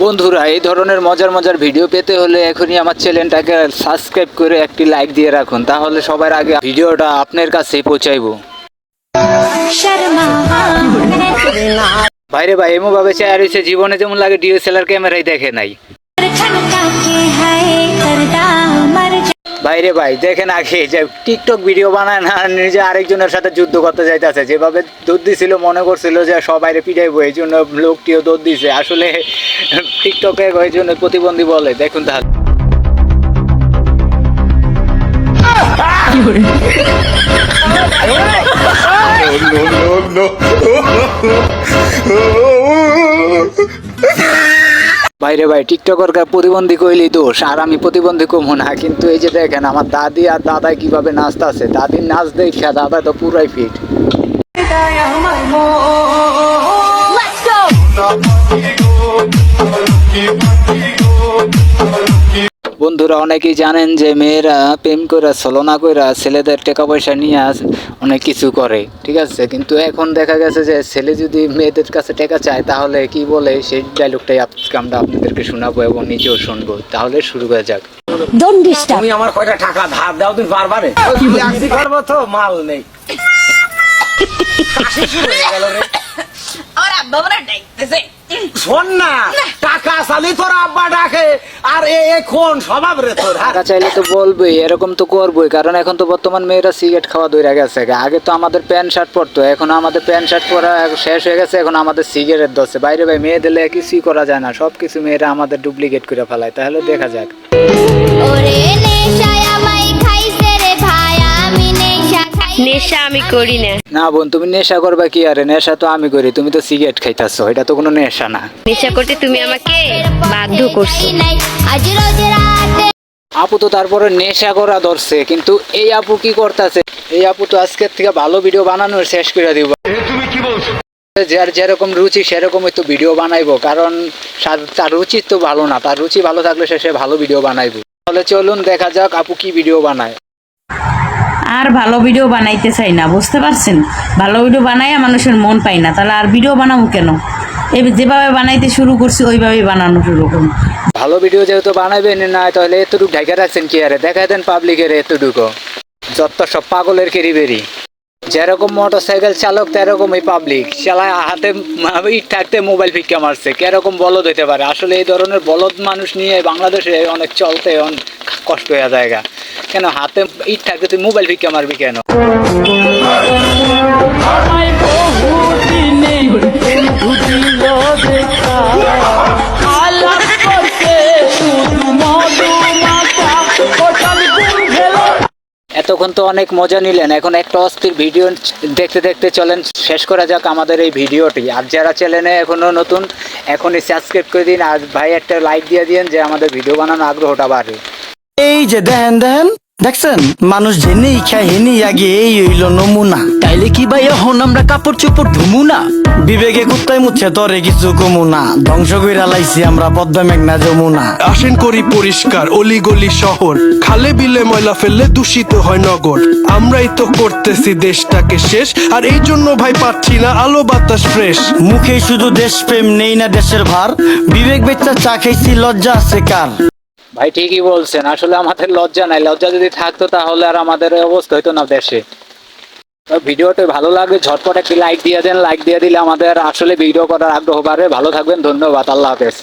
বন্ধুরা, এই ধরনের মজার মজার ভিডিও পেতে হলে এখনই আমার চ্যানেলটাকে সাবস্ক্রাইব করে একটি লাইক দিয়ে রাখুন, তাহলে সবার আগে ভিডিওটা আপনার কাছেই পৌঁছাইবো। ভাইরে ভাই, এমন ভাবে চেয়ার হয়েছে জীবনে যেমন লাগে ডিএসএলআর ক্যামেরাই দেখে নাই। ভাইরে ভাই, দেখেন আগে যে টিকটক ভিডিও বানায় না, নিজে আরেকজনের সাথে যুদ্ধ করতে যাইতেছে। যেভাবে দৌড় দিছিল মনে করছিল যে সবাইরে পিটাইবো, এই জন্য লোকটিও দৌড় দিছে। আসলে টিকটকে ওই জন্য প্রতিবন্ধী বলে। দেখুন তাহলে বাইরে ভাই, টিকটকের প্রতিবন্ধী কইলেই দোষ, আর আমি প্রতিবন্ধী কমো না। কিন্তু এই যে দেখেন আমার দাদি আর দাদাই কিভাবে নাচতেছে, দাদির নাচ দেখা দাদা তো পুরাই ফিট। বন্ধুরা, অনেকেই জানেন যে মেয়েরা প্রেম করে ছলনা করে ছেলেদের টাকা পয়সা নিয়ে অনেক কিছু করে, ঠিক আছে। কিন্তু এখন দেখা গেছে যে ছেলে যদি মেয়েদের কাছে টাকা চায় তাহলে কি বলে, সেই ডায়লগটাই আজকে আমরা আপনাদেরকে শোনাবো এবং নিজেও শুনবো। তাহলে শুরু করা যাক। তুমি আমার কয়টা টাকা ধার দাও, তুমি পারবারে? পারবো তো, মাল নেই। শোন না, টাকা চালি তোর আব্বা ডাকে, আর এখন স্বভাব রে তোর। টাকা চাইলে তো বলবোই, এরকম তো করবোই, কারণ এখন তো বর্তমান মেয়েরা সিগারেট খাওয়া দইরা গেছে। আগে তো আমাদের প্যান্ট শার্ট পরতো, এখন আমাদের প্যান্ট শার্ট পরা শেষ হয়ে গেছে, এখন আমাদের সিগারেট ধরছে। বাইরে ভাই, মেয়ে দিলে কিছুই করা যায় না, সব কিছু মেয়েরা আমাদের ডুপ্লিকেট করে ফেলায়। তাহলে দেখা যাক। নেশা আমি করি না। না বোন, তুমি নেশা করবা কি? আরে নেশা তো আমি করি, তুমি তো সিগারেট খাইতাছো, এটা তো কোনো নেশা না। নেশা করতে তুমি আমাকে বাধ্য করছো। আপু তো তারপরে নেশা করা ধরছে, কিন্তু এই আপু কি করতেছে? এই আপু তো আজকের থেকে ভালো ভিডিও বানানোর শেষ করে দিব। তুমি কি বলছো? যার যেরকম রুচি সেরকমই তো ভিডিও বানাইবো, কারণ তার রুচি তো ভালো না, তার রুচি ভালো থাকলে সে ভালো ভিডিও বানাইবো। তাহলে চলুন দেখা যাক আপু কি ভিডিও বানায়। আর ভালো ভিডিও বানাইতে চাই না, বুঝতে পারছেন? ভালো ভিডিও বানাইয়া মানুষের মন পাই না, তাহলে আর ভিডিও বানাবো কেন? এই যেভাবে বানাইতে শুরু করছি ওইভাবেই বানানো শুরু করুন। ভালো ভিডিও যেহেতু বানাইবেন না, তাহলে এতটুকু ঢাকা রাখছেন কি? আরে দেখাই দেন পাবলিকের এতটুকু। যত সব পাগলের কেরিবেরি, যেরকম মোটর সাইকেল চালক তেরকমই পাবলিক চালায়, হাতে ইট থাকতে মোবাইল ফিক্কা মারছে। কেরকম বলদ হইতে পারে? আসলে এই ধরনের বলদ মানুষ নিয়ে বাংলাদেশে অনেক চলতে অনেক কষ্ট হয়ে জায়গা। কেন হাতে ইট থাকতে তুই মোবাইল ফিক্কা মারবি কেন? এতক্ষণ তো অনেক মজা নিলেন, এখন একটা অস্থির ভিডিও দেখতে দেখতে চলেন শেষ করা যাক আমাদের এই ভিডিওটি। আর যারা চ্যানেলে এখনো নতুন, এখনই সাবস্ক্রাইব করে দিন, আর ভাই একটা লাইক দিয়ে দিন, যে আমাদের ভিডিও বানানোর আগ্রহটা বাড়ে। এই যে দেখেন দেখছেন, মানুষ জেনেই খায় হেনেই আগে, এই হইল নমুনা। তাইলে কি ভাই এখন আমরা কাপড় চোপড় ধুমু না? বিবেকে কুত্তায় মুচ্ছে তরে কিছু কমু না, ধ্বংস কইরা লাইছি আমরা পদ্মা মেঘনা যমুনা। আসেন করি পরিষ্কার অলিগলি শহর, খালে বিলে ময়লা ফেললে দূষিত হয় নগর। আমরাই তো করতেছি দেশটাকে শেষ, আর এই জন্য ভাই পাচ্ছি না আলো বাতাস ফ্রেশ। মুখে শুধু দেশপ্রেম, নেই না দেশের ভার, বিবেক বেচা চা খাইছি, লজ্জা আছে কার? ভাই ঠিকই বলছেন, আসলে আমাদের লজ্জা নাই। লজ্জা যদি থাকতো তাহলে আর আমাদের অবস্থা হইতো না দেশে। ভিডিওটা ভালো লাগবে ঝটপট একটি লাইক দিয়ে দেন, লাইক দিয়ে দিলে আমাদের আসলে ভিডিও করার আগ্রহ বাড়ে। ভালো থাকবেন, ধন্যবাদ, আল্লাহ হাফেজ।